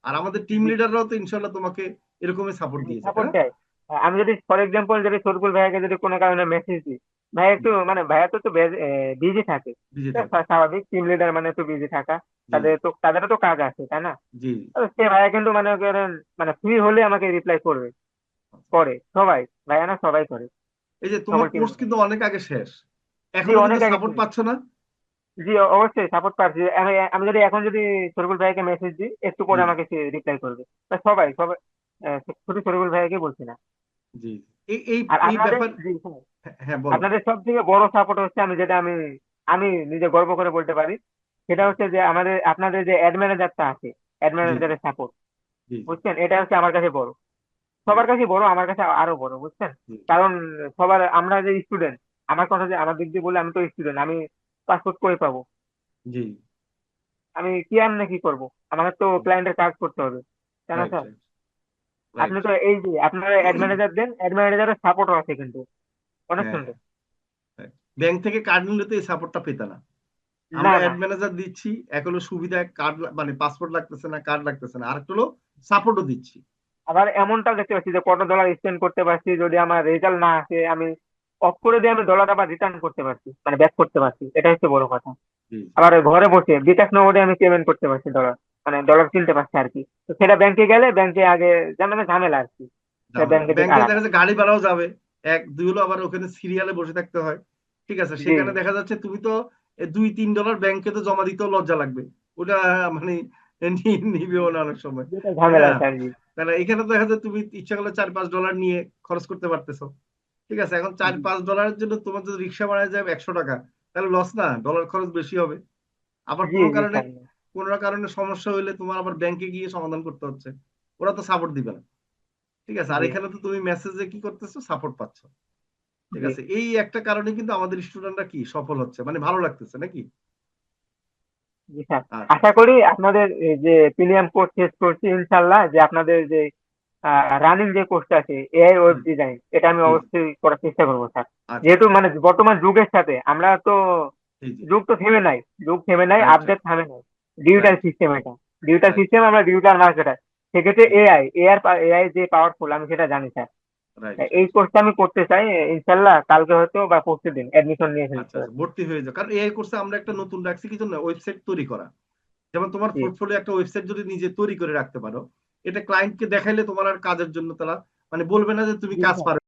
আর আমাদের টিম জি, লিডাররাও তো ইনশাল্লাহ তোমাকে এরকমই সাপোর্ট দিয়েছে, তাই সাপোর্ট না? দেয়। আমি যদি ফর এক্সাম্পল যদি সরকুল ভাইয়াকে যদি কোনো কারণে মেসেজ দিই, ভাই একটু মানে ভাইয়া তো বিজি থাকে। বিজি তো থাকে। স্বাভাবিক, টিম লিডার মানে একটু বিজি থাকা, জি তাদেরও তো কাজ আছে, তাই না? জি। তো সে ভাইয়া কিন্তু মানে করেন মানে ফ্রি হলে আমাকে রিপ্লাই করবে, করে সবাই, ভাইয়া না সবাই করে, এই যে তোমার সকল টিম কোর্স লিডার। কিন্তু অনেক আগে শেষ, জি এখনো কিন্তু অনেক আগে সাপোর্ট ছিল। পাচ্ছ না? জি অবশ্যই সাপোর্ট পাচ্ছি। আমি আমি যদি এখন যদি সরকুল ভাইকে মেসেজ দিই, একটু জি পরে আমাকে সে রিপ্লাই করবে। তা সবাই সবাই, শুধু সরকুল ভাইকে বলছি না। জি। এই এই আর এই আপনাদের, ব্যাপার। জি হ্যাঁ, হ্যাঁ হ্যাঁ, বলো। আপনাদের সব থেকে বড় সাপোর্ট হচ্ছে, আমি যেটা আমি আমি নিজে গর্ব করে বলতে পারি, সেটা হচ্ছে যে আমাদের আপনাদের যে অ্যাড ম্যানেজারটা আছে, অ্যাড জি জি ম্যানেজারের সাপোর্ট, জি জি বুঝছেন? এটা হচ্ছে আমার কাছে বড়, জি সবার কাছে বড়, আমার কাছে আরো বড়, বুঝছেন? জি কারণ সবার আমরা যে স্টুডেন্ট, আমার কথা যে আমার দিক দিয়ে বলে, আমি তো স্টুডেন্ট, আমি পাসপোর্ট করে পাবো? জি। আমি কি এমনি কি করব? আমাকে তো ক্লায়েন্টের কাজ করতে হবে, তাই না রাইট স্যার? রাইট আপনি রাইট। তো এই যে আপনারা অ্যাড ম্যানেজার দেন, অ্যাড ম্যানেজারের সাপোর্টও আছে কিন্তু, অনেক হ্যাঁ সুন্দর। হ্যাঁ। ব্যাংক থেকে কার্ড নিলে তো এই সাপোর্টটা পেতে না। না আমরা না, অ্যাড ম্যানেজার দিচ্ছি, এক হলো সুবিধা, কার্ড মানে পাসপোর্ট লাগতেছে না, কার্ড লাগতেছে না, আর একটা হলো সাপোর্টও দিচ্ছি। আবার এমনটাও দেখতে পাচ্ছি যে কত ডলার স্পেন্ড করতে পারছি, যদি আমার রেজাল্ট না আসে আমি অফ করে দিয়ে আমি ডলার আবার রিটার্ন করতে পারছি, মানে ব্যাক করতে পারছি, এটা হচ্ছে বড় কথা। জি আবার ঘরে বসে বিকাশ নগদে আমি পেমেন্ট করতে পারছি ডলার, মানে ডলার কিনতে পারছি আর কি। তো সেটা ব্যাংকে গেলে, ব্যাংকে আগে মানে ঝামেলা আর কি, সেটা ঝামেলা, ব্যাংকে ব্যাংকে আলাদা। দেখা যাচ্ছে গাড়ি ভাড়াও যাবে, এক দুই হলো, আবার ওখানে সিরিয়ালে বসে থাকতে হয়। ঠিক আছে, জি সেখানে দেখা যাচ্ছে তুমি তো $2-3 ব্যাংকে তো জমা দিতেও লজ্জা লাগবে, ওটা মানে নিবেও না অনেক সময়, যেটা তাই ঝামেলা না? আছে আর কি। তাহলে এখানে দেখা যাচ্ছে তুমি ইচ্ছা করলে $4-5 নিয়ে খরচ করতে পারতেছো। ঠিক আছে, এখন জি, $4-5 জন্য তোমার যদি রিক্সা ভাড়ায় যায় $100, তাহলে লস না? ডলার খরচ বেশি হবে। আবার জি কোনো জি কারণে, স্যার। কোনো কারণে সমস্যা হইলে তোমার আবার ব্যাংকে গিয়ে সমাধান করতে হচ্ছে, ওরা তো সাপোর্ট দিবে না। ঠিক আছে, আর জি এখানে তো তুমি মেসেজে কি করতেছো, সাপোর্ট পাচ্ছ। ঠিক জি আছে, এই একটা কারণে কিন্তু আমাদের স্টুডেন্টরা কি সফল হচ্ছে, মানে ভালো লাগতেছে নাকি? জি স্যার। আচ্ছা আশা আচ্ছা। করি আপনাদের এই যে প্রিমিয়াম কোর্স শেষ করছি ইনশাল্লাহ, যে আপনাদের যে রানিং যে কোর্সটা আছে এআই ওয়েব জি ডিজাইন, এটা আমি জি। অবশ্যই করার চেষ্টা করবো স্যার। আচ্ছা যেহেতু আচ্ছা। মানে বর্তমান যুগের সাথে আমরা তো, জি জি। যুগ তো থেমে নাই, যুগ থেমে নাই, রাইট আপডেট রাইট থামে নাই। ডিজিটাল রাইট সিস্টেম এটা, ডিজিটাল রাইট সিস্টেম, আমরা ডিজিটাল মার্কেটার। সেক্ষেত্রে জি। এআই যে পাওয়ারফুল আমি সেটা জানি স্যার। রাইট এই রাইট। কোর্সটা আমি করতে চাই, ইনশাল্লাহ কালকে হয়তো বা পরশু দিন অ্যাডমিশন নিয়ে আচ্ছা ফেলতে আচ্ছা, হবে। ভর্তি হয়ে যাও, কারণ এআই কোর্সে আমরা একটা নতুন রাখছি কি জন্য, ওয়েবসাইট তৈরি করা। যেমন তোমার জি পোর্টফোলিও একটা ওয়েবসাইট যদি নিজে তৈরি করে রাখতে পারো, এটা ক্লায়েন্টকে দেখাইলে তোমার আর কাজের জন্য তারা মানে বলবে না যে তুমি জি কাজ স্যার। পারো